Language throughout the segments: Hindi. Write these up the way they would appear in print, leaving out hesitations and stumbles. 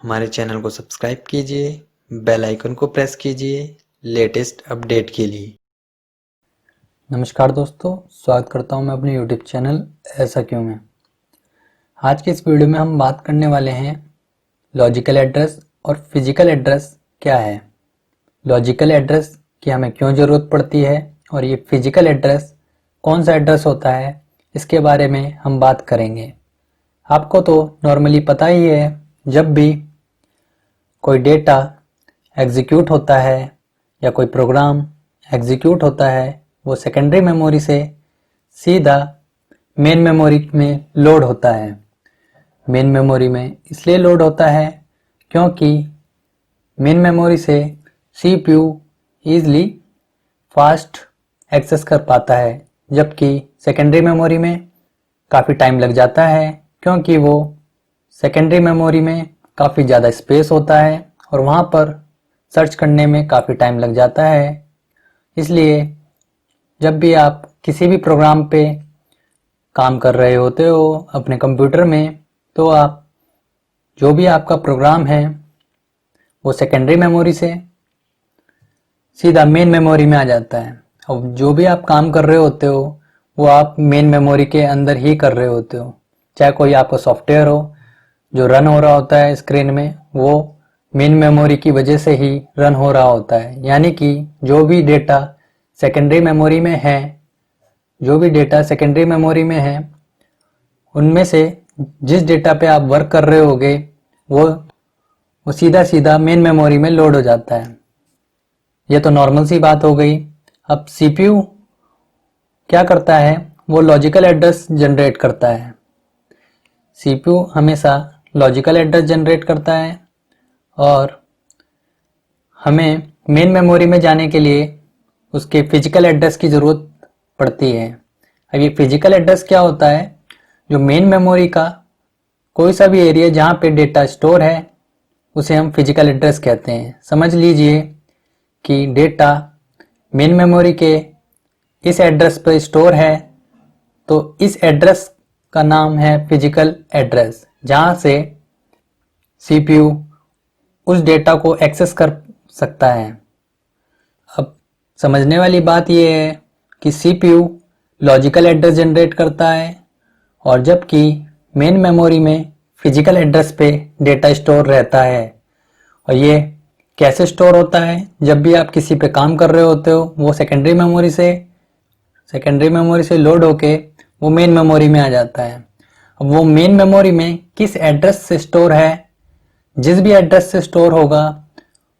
हमारे चैनल को सब्सक्राइब कीजिए, बेल आइकन को प्रेस कीजिए लेटेस्ट अपडेट के लिए। नमस्कार दोस्तों, स्वागत करता हूं मैं अपने YouTube चैनल ऐसा क्यों में। आज के इस वीडियो में हम बात करने वाले हैं लॉजिकल एड्रेस और फिजिकल एड्रेस क्या है, लॉजिकल एड्रेस की हमें क्यों ज़रूरत पड़ती है और ये फिजिकल एड्रेस कौन सा एड्रेस होता है, इसके बारे में हम बात करेंगे। आपको तो नॉर्मली पता ही है, जब भी कोई डेटा एग्जीक्यूट होता है या कोई प्रोग्राम एग्जीक्यूट होता है, वो सेकेंडरी मेमोरी से सीधा मेन मेमोरी में लोड होता है। मेन मेमोरी में इसलिए लोड होता है क्योंकि मेन मेमोरी से CPU ईज़िली फास्ट एक्सेस कर पाता है, जबकि सेकेंडरी मेमोरी में काफ़ी टाइम लग जाता है क्योंकि वो सेकेंडरी मेमोरी में काफ़ी ज़्यादा स्पेस होता है और वहाँ पर सर्च करने में काफ़ी टाइम लग जाता है। इसलिए जब भी आप किसी भी प्रोग्राम पे काम कर रहे होते हो अपने कंप्यूटर में, तो आप जो भी आपका प्रोग्राम है वो सेकेंडरी मेमोरी से सीधा मेन मेमोरी में आ जाता है। और जो भी आप काम कर रहे होते हो वो आप मेन मेमोरी के अंदर ही कर रहे होते हो। चाहे कोई आपका सॉफ्टवेयर हो जो रन हो रहा होता है स्क्रीन में, वो मेन मेमोरी की वजह से ही रन हो रहा होता है। यानी कि जो भी डेटा सेकेंडरी मेमोरी में है, उनमें से जिस डेटा पे आप वर्क कर रहे होगे वो सीधा सीधा मेन मेमोरी में लोड हो जाता है। ये तो नॉर्मल सी बात हो गई। अब CPU क्या करता है, वो लॉजिकल एड्रेस जनरेट करता है। CPU हमेशा लॉजिकल एड्रेस जनरेट करता है और हमें मेन मेमोरी में जाने के लिए उसके फिजिकल एड्रेस की ज़रूरत पड़ती है। अब ये फिजिकल एड्रेस क्या होता है, जो मेन मेमोरी का कोई सा भी एरिया जहाँ पे डेटा स्टोर है उसे हम फिजिकल एड्रेस कहते हैं। समझ लीजिए कि डेटा मेन मेमोरी के इस एड्रेस पर स्टोर है, तो इस एड्रेस का नाम है फिजिकल एड्रेस, जहाँ से CPU उस डेटा को एक्सेस कर सकता है। अब समझने वाली बात यह है कि CPU लॉजिकल एड्रेस जनरेट करता है और जबकि मेन मेमोरी में फिजिकल एड्रेस पे डेटा स्टोर रहता है। और ये कैसे स्टोर होता है, जब भी आप किसी पे काम कर रहे होते हो वो सेकेंडरी मेमोरी से लोड होके वो मेन मेमोरी में आ जाता है। अब वो मेन मेमोरी में किस एड्रेस से स्टोर है, जिस भी एड्रेस से स्टोर होगा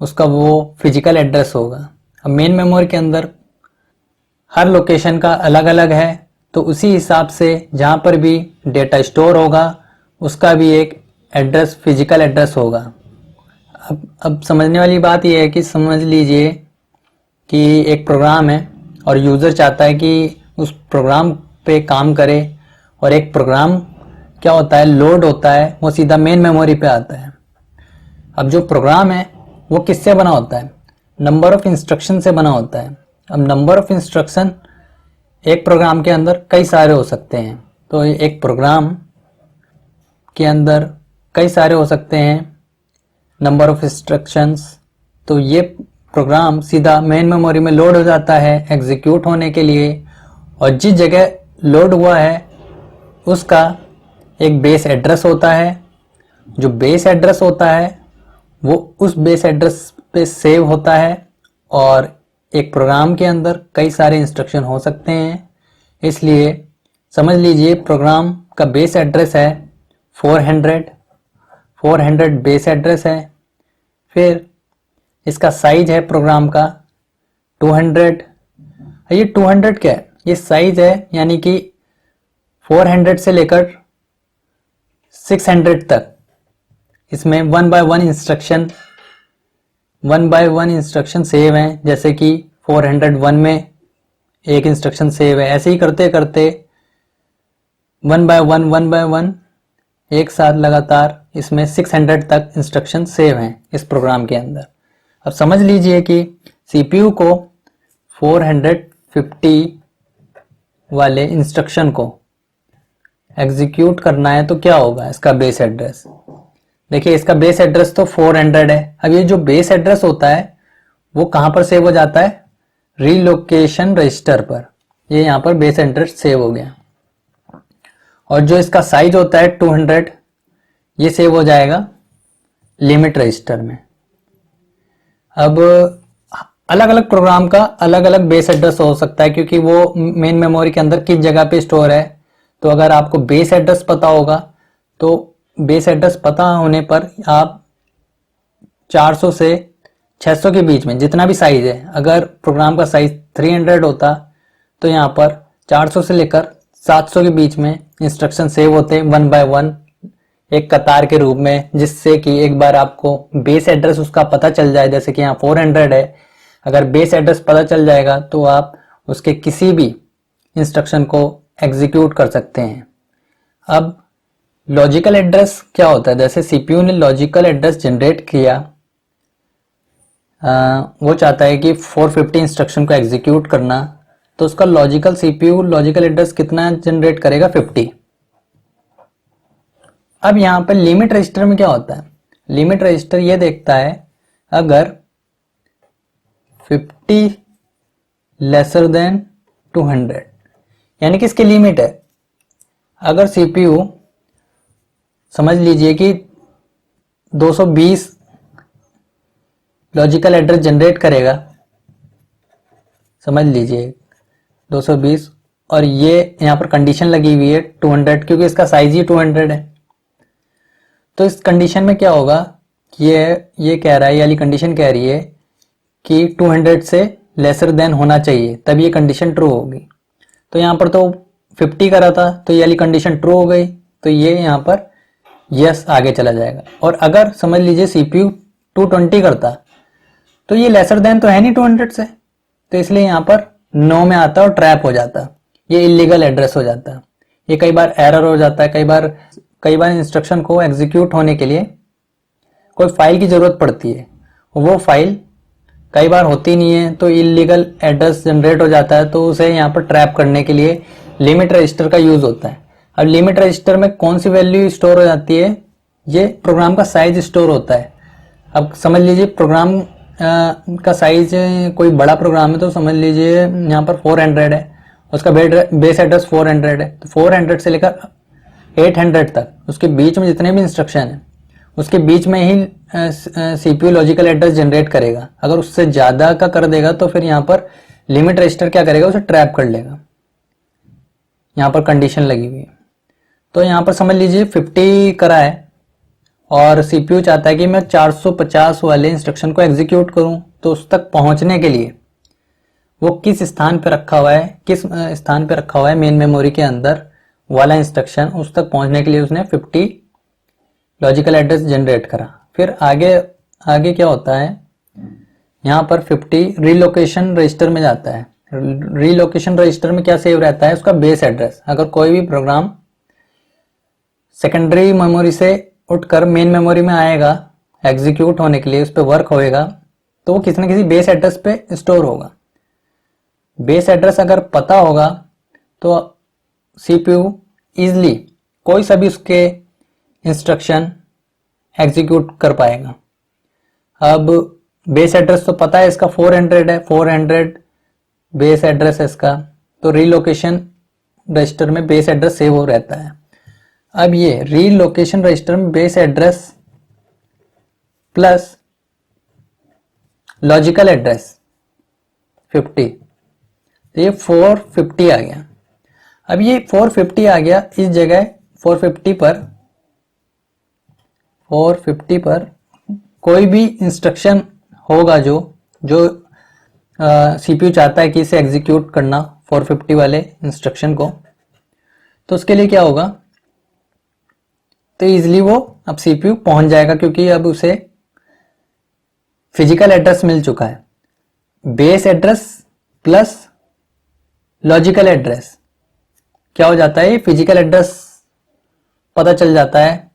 उसका वो फिजिकल एड्रेस होगा। अब मेन मेमोरी के अंदर हर लोकेशन का अलग अलग है, तो उसी हिसाब से जहाँ पर भी डेटा स्टोर होगा उसका भी एक एड्रेस फिजिकल एड्रेस होगा। अब समझने वाली बात यह है कि समझ लीजिए कि एक प्रोग्राम है और यूज़र चाहता है कि उस प्रोग्राम पे काम करे, और एक प्रोग्राम क्या होता है, लोड होता है, वो सीधा मेन मेमोरी पे आता है। अब जो प्रोग्राम है वो किससे बना होता है, नंबर ऑफ इंस्ट्रक्शन से बना होता है। अब नंबर ऑफ इंस्ट्रक्शन एक प्रोग्राम के अंदर कई सारे हो सकते हैं, तो एक प्रोग्राम के अंदर कई सारे हो सकते हैं नंबर ऑफ इंस्ट्रक्शंस। तो ये प्रोग्राम सीधा मेन मेमोरी में लोड हो जाता है एग्जीक्यूट होने के लिए, और जिस जगह लोड हुआ है उसका एक बेस एड्रेस होता है। जो बेस एड्रेस होता है वो उस बेस एड्रेस पे सेव होता है, और एक प्रोग्राम के अंदर कई सारे इंस्ट्रक्शन हो सकते हैं। इसलिए समझ लीजिए प्रोग्राम का बेस एड्रेस है 400 बेस एड्रेस है। फिर इसका साइज है प्रोग्राम का 200। ये 200 क्या है, ये साइज है, यानी कि 400 से लेकर 600 तक इसमें 1 बाय 1 इंस्ट्रक्शन सेव हैं। जैसे कि 401 में एक इंस्ट्रक्शन सेव है। ऐसे ही करते करते 1 बाय 1 एक साथ लगातार इसमें 600 तक इंस्ट्रक्शन सेव हैं इस प्रोग्राम के अंदर। अब समझ लीजिए कि CPU को 450 वाले इंस्ट्रक्शन को एग्जीक्यूट करना है, तो क्या होगा इसका बेस एड्रेस। देखिए इसका बेस एड्रेस तो 400 है। अब ये जो बेस एड्रेस होता है वो कहां पर सेव हो जाता है, रीलोकेशन रजिस्टर पर। ये यहां पर बेस एड्रेस सेव हो गया। और जो इसका साइज होता है 200, ये सेव हो जाएगा लिमिट रजिस्टर में। अब अलग अलग प्रोग्राम का अलग अलग बेस एड्रेस हो सकता है, क्योंकि वो मेन मेमोरी के अंदर किस जगह पे स्टोर है। तो अगर आपको बेस एड्रेस पता होगा तो बेस एड्रेस पता होने पर आप 400 से 600 के बीच में जितना भी साइज है, अगर प्रोग्राम का साइज 300 होता तो यहाँ पर 400 से लेकर 700 के बीच में इंस्ट्रक्शन सेव होते 1 बाय 1 एक कतार के रूप में, जिससे कि एक बार आपको बेस एड्रेस उसका पता चल जाए। जैसे कि यहाँ 400 है, अगर बेस एड्रेस पता चल जाएगा तो आप उसके किसी भी इंस्ट्रक्शन को एग्जीक्यूट कर सकते हैं। अब लॉजिकल एड्रेस क्या होता है, जैसे सीपीयू ने लॉजिकल एड्रेस जनरेट किया, वो चाहता है कि 450 इंस्ट्रक्शन को एग्जीक्यूट करना, तो उसका लॉजिकल सीपीयू लॉजिकल एड्रेस कितना जनरेट करेगा, 50। अब यहां पर लिमिट रजिस्टर में क्या होता है, लिमिट रजिस्टर ये देखता है अगर 50 लेसर देन 200, यानी कि इसकी लिमिट है। अगर सीपीयू समझ लीजिए कि 220 लॉजिकल एड्रेस जनरेट करेगा, समझ लीजिए 220, और ये यहां पर कंडीशन लगी हुई है 200, क्योंकि इसका साइज ही 200 है। तो इस कंडीशन में क्या होगा, ये कह रहा है, वाली कंडीशन कह रही है कि 200 से लेसर देन होना चाहिए, तब ये कंडीशन ट्रू होगी। तो यहाँ पर तो 50 करा था, तो ये वाली कंडीशन ट्रू हो गई, तो ये यहाँ पर यस आगे चला जाएगा। और अगर समझ लीजिए सीपीयू 220 करता, तो ये लेसर देन तो है नहीं 200 से, तो इसलिए यहाँ पर नो में आता और ट्रैप हो जाता, ये इलीगल एड्रेस हो जाता। ये कई बार एरर हो जाता है, कई बार इंस्ट्रक्शन को एग्जीक्यूट होने के लिए कोई फाइल की जरूरत पड़ती है, वो फाइल कई बार होती नहीं है, तो इलीगल एड्रेस जनरेट हो जाता है। तो उसे यहाँ पर ट्रैप करने के लिए लिमिट रजिस्टर का यूज होता है। अब लिमिट रजिस्टर में कौन सी वैल्यू स्टोर हो जाती है, ये प्रोग्राम का साइज स्टोर होता है। अब समझ लीजिए प्रोग्राम का साइज कोई बड़ा प्रोग्राम है, तो समझ लीजिए यहाँ पर 400 है, उसका बेस एड्रेस 400 है, तो 400 से लेकर 800 तक उसके बीच में जितने भी इंस्ट्रक्शन है, उसके बीच में ही सीपीयू लॉजिकल एड्रेस जनरेट करेगा। अगर उससे ज्यादा का कर देगा तो फिर यहाँ पर लिमिट रजिस्टर क्या करेगा, उसे ट्रैप कर लेगा। यहाँ पर कंडीशन लगी हुई है, तो यहाँ पर समझ लीजिए 50 करा है और सीपीयू चाहता है कि मैं 450 वाले इंस्ट्रक्शन को एग्जीक्यूट करूं। तो उस तक पहुंचने के लिए वो किस स्थान पे रखा हुआ है मेन मेमोरी के अंदर वाला इंस्ट्रक्शन, उस तक पहुंचने के लिए उसने 50 लॉजिकल एड्रेस जनरेट करा। फिर आगे क्या होता है, यहाँ पर 50 रीलोकेशन रजिस्टर में जाता है। रीलोकेशन रजिस्टर में क्या सेव रहता है, उसका बेस एड्रेस। अगर कोई भी प्रोग्राम सेकेंडरी मेमोरी से उठकर मेन मेमोरी में आएगा एग्जीक्यूट होने के लिए, उस पर वर्क होएगा, तो वो किसी न किसी बेस एड्रेस पे स्टोर होगा। बेस एड्रेस अगर पता होगा तो सीपीयू इजिली कोई सा भी उसके इंस्ट्रक्शन एग्जीक्यूट कर पाएगा। अब बेस एड्रेस तो पता है इसका 400 है, 400 बेस एड्रेस है इसका, तो रीलोकेशन रजिस्टर में बेस एड्रेस सेव हो रहता है। अब ये रीलोकेशन रजिस्टर में base address plus logical address 50, तो ये 450 आ गया। अब ये 450 आ गया, इस जगह 450 पर कोई भी इंस्ट्रक्शन होगा जो सीपीयू चाहता है कि इसे एग्जीक्यूट करना 450 वाले इंस्ट्रक्शन को, तो उसके लिए क्या होगा, तो इजिली वो अब सीपीयू पहुंच जाएगा, क्योंकि अब उसे फिजिकल एड्रेस मिल चुका है। Base address plus logical address क्या हो जाता है, फिजिकल एड्रेस पता चल जाता है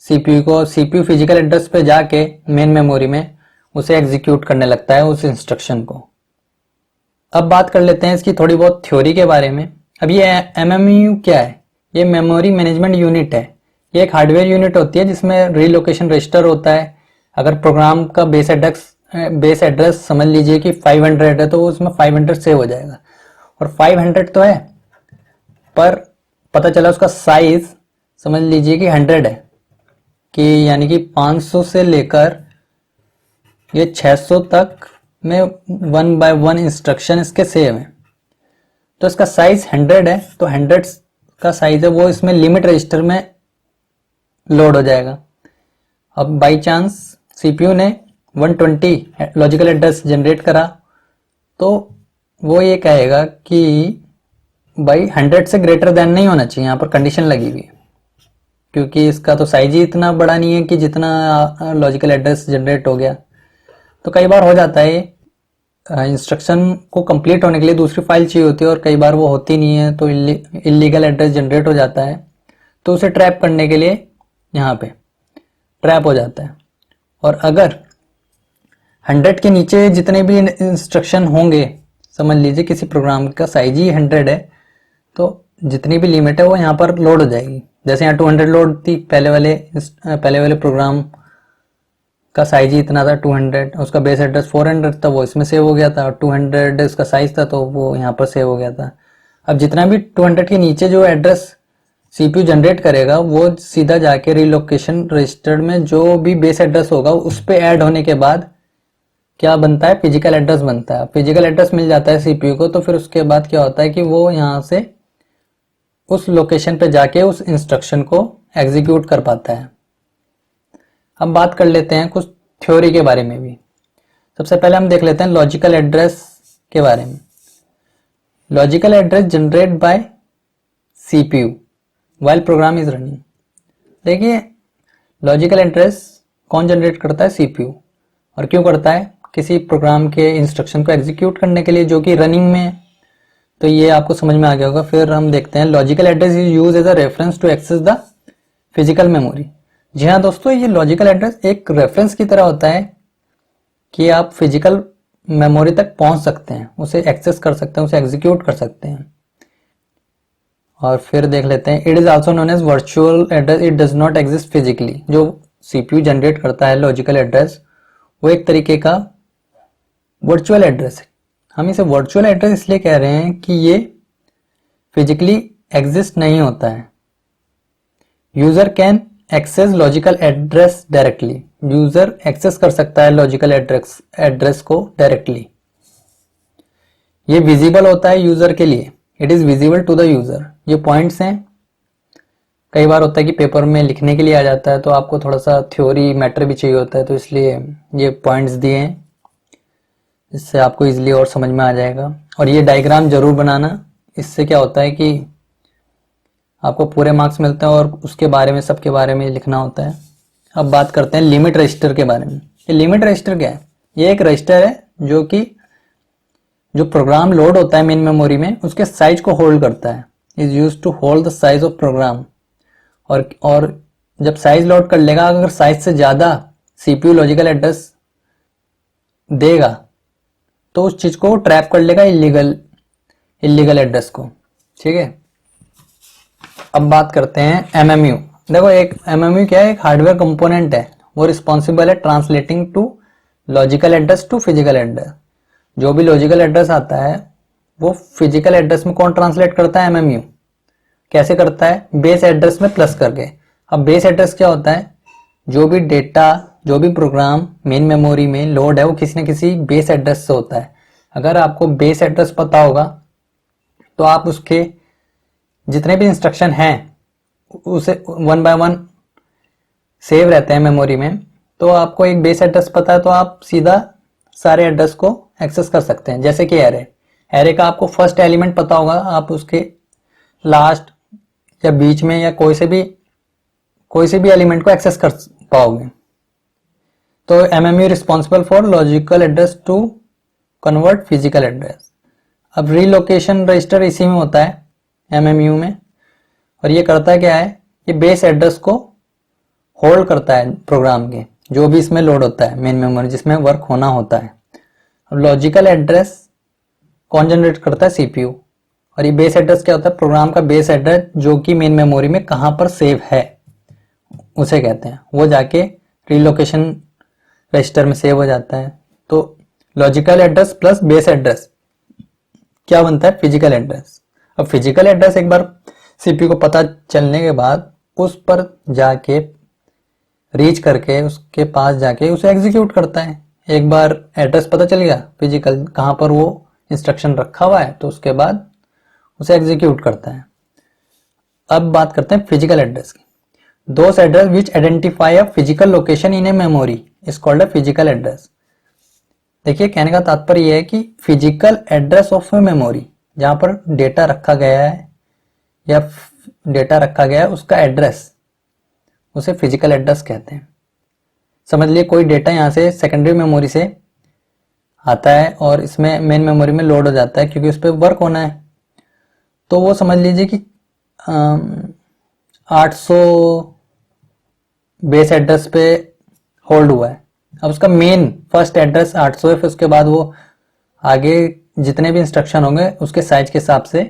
सीपीयू को। सीपीयू फिजिकल एड्रेस पे जाके मेन मेमोरी में उसे एग्जीक्यूट करने लगता है उस इंस्ट्रक्शन को। अब बात कर लेते हैं इसकी थोड़ी बहुत थ्योरी के बारे में। अब ये एमएमयू क्या है, ये मेमोरी मैनेजमेंट यूनिट है। ये एक हार्डवेयर यूनिट होती है जिसमें रीलोकेशन रजिस्टर होता है। अगर प्रोग्राम का बेस एड्रेस समझ लीजिए कि 500 है तो उसमें 500 सेव हो जाएगा, और 500 तो है पर पता चला उसका साइज समझ लीजिए कि 100 है, कि यानी कि 500 से लेकर ये 600 तक में 1 by 1 इंस्ट्रक्शन इसके सेव है। तो इसका साइज 100 है, तो 100 का साइज है वो इसमें लिमिट रजिस्टर में लोड हो जाएगा। अब बाई चांस सीपीयू ने 120 लॉजिकल एड्रेस जनरेट करा तो वो ये कहेगा कि भाई 100 से ग्रेटर देन नहीं होना चाहिए, यहाँ पर कंडीशन लगी हुई है, क्योंकि इसका तो साइज ही इतना बड़ा नहीं है कि जितना लॉजिकल एड्रेस जनरेट हो गया। तो कई बार हो जाता है इंस्ट्रक्शन को कंप्लीट होने के लिए दूसरी फाइल चाहिए होती है और कई बार वो होती नहीं है, तो इलीगल एड्रेस जनरेट हो जाता है। तो उसे ट्रैप करने के लिए यहाँ पे ट्रैप हो जाता है। और अगर 100 के नीचे जितने भी इंस्ट्रक्शन होंगे, समझ लीजिए किसी प्रोग्राम का साइज ही 100 है, तो जितनी भी लिमिट है वो यहाँ पर लोड हो जाएगी। जैसे यहाँ 200 लोड थी, पहले वाले प्रोग्राम का साइज ही इतना था 200, उसका बेस एड्रेस 400 था, वो इसमें सेव हो गया था, और 200 उसका साइज था तो वो यहाँ पर सेव हो गया था। अब जितना भी 200 के नीचे जो एड्रेस सीपीयू जनरेट करेगा वो सीधा जाके रीलोकेशन रजिस्टर्ड में जो भी बेस एड्रेस होगा उस पे ऐड होने के बाद क्या बनता है, फिजिकल एड्रेस बनता है। फिजिकल एड्रेस मिल जाता है सीपीयू को, तो फिर उसके बाद क्या होता है कि वो यहाँ से उस लोकेशन पे जाके उस इंस्ट्रक्शन को एग्जीक्यूट कर पाता है। अब बात कर लेते हैं कुछ थ्योरी के बारे में भी। सबसे पहले हम देख लेते हैं लॉजिकल एड्रेस के बारे में। Logical address generate by CPU while program is running. देखिए लॉजिकल एड्रेस कौन जनरेट करता है, सीपीयू। और क्यों करता है, किसी प्रोग्राम के इंस्ट्रक्शन को एग्जीक्यूट करने के लिए जो कि रनिंग में है। तो ये आपको समझ में आ गया होगा। फिर हम देखते हैं logical address is use as a reference to access the physical memory. जी हाँ दोस्तों, ये लॉजिकल एड्रेस एक रेफरेंस की तरह होता है कि आप फिजिकल मेमोरी तक पहुंच सकते हैं, उसे एक्सेस कर सकते हैं, उसे एग्जीक्यूट कर सकते हैं। और फिर देख लेते हैं it is also known as virtual address, it does not exist physically. जो सीपीयू जनरेट करता है लॉजिकल एड्रेस वो एक तरीके का वर्चुअल एड्रेस है। हम इसे वर्चुअल एड्रेस इसलिए कह रहे हैं कि ये फिजिकली एग्जिस्ट नहीं होता है। User can access logical address directly. User access कर सकता है लॉजिकल एड्रेस को डायरेक्टली। ये विजिबल होता है यूजर के लिए, it is visible to the user. ये पॉइंट्स हैं। कई बार होता है कि पेपर में लिखने के लिए आ जाता है तो आपको थोड़ा सा थ्योरी मैटर भी चाहिए होता है, तो इसलिए ये पॉइंट्स दिए हैं, इससे आपको इजीली और समझ में आ जाएगा। और ये डायग्राम जरूर बनाना, इससे क्या होता है कि आपको पूरे मार्क्स मिलते हैं और उसके बारे में सबके बारे में लिखना होता है। अब बात करते हैं लिमिट रजिस्टर के बारे में। ये लिमिट रजिस्टर क्या है, ये एक रजिस्टर है जो कि जो प्रोग्राम लोड होता है मेन मेमोरी में उसके साइज को होल्ड करता है। Is use to hold the size of program. और जब साइज लोड कर लेगा, अगर साइज से ज्यादा सीपीयू लॉजिकल एड्रेस देगा तो उस चीज को ट्रैप कर लेगा इलीगल एड्रेस को। ठीक है, अब बात करते हैं एमएमयू। देखो एक एमएमयू क्या है, एक हार्डवेयर कंपोनेंट है, वो रिस्पॉन्सिबल है translating to logical address to physical address. जो भी लॉजिकल एड्रेस आता है वो फिजिकल एड्रेस में कौन ट्रांसलेट करता है, एमएमयू। कैसे करता है, बेस एड्रेस में प्लस करके। अब बेस एड्रेस क्या होता है, जो भी डेटा जो भी प्रोग्राम मेन मेमोरी में लोड है वो किसी न किसी बेस एड्रेस से होता है। अगर आपको बेस एड्रेस पता होगा तो आप उसके जितने भी इंस्ट्रक्शन हैं उसे 1 by 1 सेव रहते हैं मेमोरी में। तो आपको एक बेस एड्रेस पता है तो आप सीधा सारे एड्रेस को एक्सेस कर सकते हैं। जैसे कि एरे का आपको फर्स्ट एलिमेंट पता होगा, आप उसके लास्ट या बीच में या कोई से भी एलिमेंट को एक्सेस कर पाओगे। तो MMU responsible for logical address to convert physical address. अब रीलोकेशन रजिस्टर इसी में होता है एमएमयू में, और ये करता है क्या है, ये बेस एड्रेस को होल्ड करता है प्रोग्राम के जो भी इसमें लोड होता है मेन मेमोरी जिसमें वर्क होना होता है। अब लॉजिकल एड्रेस कौन जनरेट करता है, सीपीयू। और ये बेस एड्रेस क्या होता है, प्रोग्राम का बेस एड्रेस जो कि मेन मेमोरी में कहां पर सेव है उसे कहते हैं। वो जाके रीलोकेशन रजिस्टर में सेव हो जाता है। तो logical address plus base address क्या बनता है? Physical address. अब फिजिकल एड्रेस एक बार सीपीयू को पता चलने के बाद उस पर जाके रीच करके उसके पास जाके उसे एग्जीक्यूट करता है। एक बार एड्रेस पता चल गया फिजिकल कहाँ पर वो इंस्ट्रक्शन रखा हुआ है, तो उसके बाद उसे एग्जीक्यूट करता है। अब बात करते हैं फिजिकल एड्रेस की। Those address which identify a physical location in a memory is called a physical address. देखिए, कहने का तात्पर्य यह है कि physical address of a memory, जहां पर डेटा रखा गया है या डेटा रखा गया है उसका एड्रेस, उसे फिजिकल एड्रेस कहते हैं। समझ लिए कोई डेटा यहाँ से सेकेंडरी मेमोरी से आता है और इसमें मेन मेमोरी में लोड हो जाता है क्योंकि उस पर वर्क होना है। तो वो समझ लीजिए कि 800 बेस एड्रेस पे होल्ड हुआ है। अब उसका मेन फर्स्ट एड्रेस 800 है, फिर उसके बाद वो आगे जितने भी इंस्ट्रक्शन होंगे उसके साइज के हिसाब से,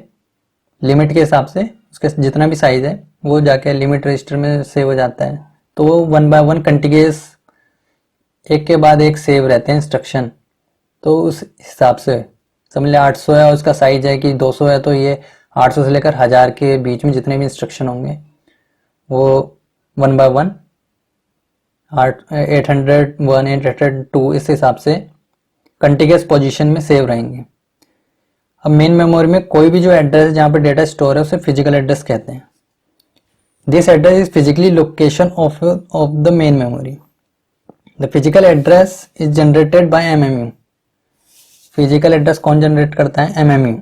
लिमिट के हिसाब से, उसके जितना भी साइज है वो जाके लिमिट रजिस्टर में सेव हो जाता है। तो वो 1 बाय 1 कंटिन्यूअस एक के बाद एक सेव रहते हैं इंस्ट्रक्शन। तो उस हिसाब से समझ लिया 800 है और उसका साइज है कि 200 है, तो ये 800 से लेकर 1000 के बीच में जितने भी इंस्ट्रक्शन होंगे वो 1 बाय 1 801 802 इस हिसाब से कंटिन्यूअस पोजीशन में सेव रहेंगे। अब मेन मेमोरी में कोई भी जो एड्रेस है जहाँ पर डेटा स्टोर है उसे फिजिकल एड्रेस कहते हैं। This address is physically location of the main memory. The physical address is generated by MMU. Physical address कौन जनरेट करता है? एमएमयू।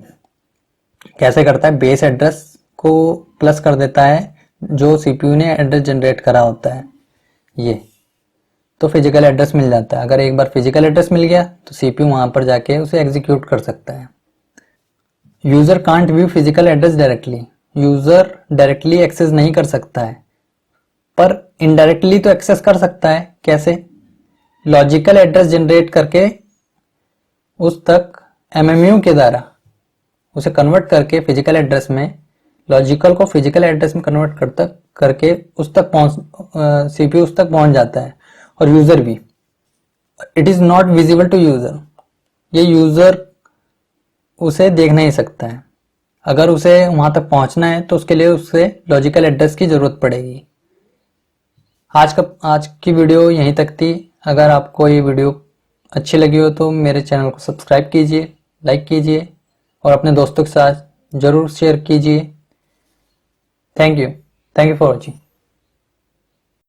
कैसे करता है? बेस एड्रेस को प्लस कर देता है जो सीपीयू ने एड्रेस जनरेट करा होता है, ये तो फिजिकल एड्रेस मिल जाता है। अगर एक बार फिजिकल एड्रेस मिल गया तो सीपीयू वहां पर जाके उसे एग्जीक्यूट कर सकता है। User can't view physical address directly. User directly access नहीं कर सकता है पर इनडायरेक्टली तो एक्सेस कर सकता है। कैसे? लॉजिकल एड्रेस जनरेट करके उस तक एमएमयू के द्वारा उसे कन्वर्ट करके फिजिकल एड्रेस में, लॉजिकल को फिजिकल एड्रेस में कन्वर्ट करके उस तक पहुंच सीपीयू उस तक पहुंच जाता है और यूजर भी। It is not visible to user. ये यूजर उसे देख नहीं सकता है। अगर उसे वहां तक पहुंचना है तो उसके लिए उसे लॉजिकल एड्रेस की जरूरत पड़ेगी। आज की वीडियो यहीं तक थी। अगर आपको ये वीडियो अच्छी लगी हो तो मेरे चैनल को सब्सक्राइब कीजिए, लाइक कीजिए और अपने दोस्तों के साथ जरूर शेयर कीजिए। Thank you for watching.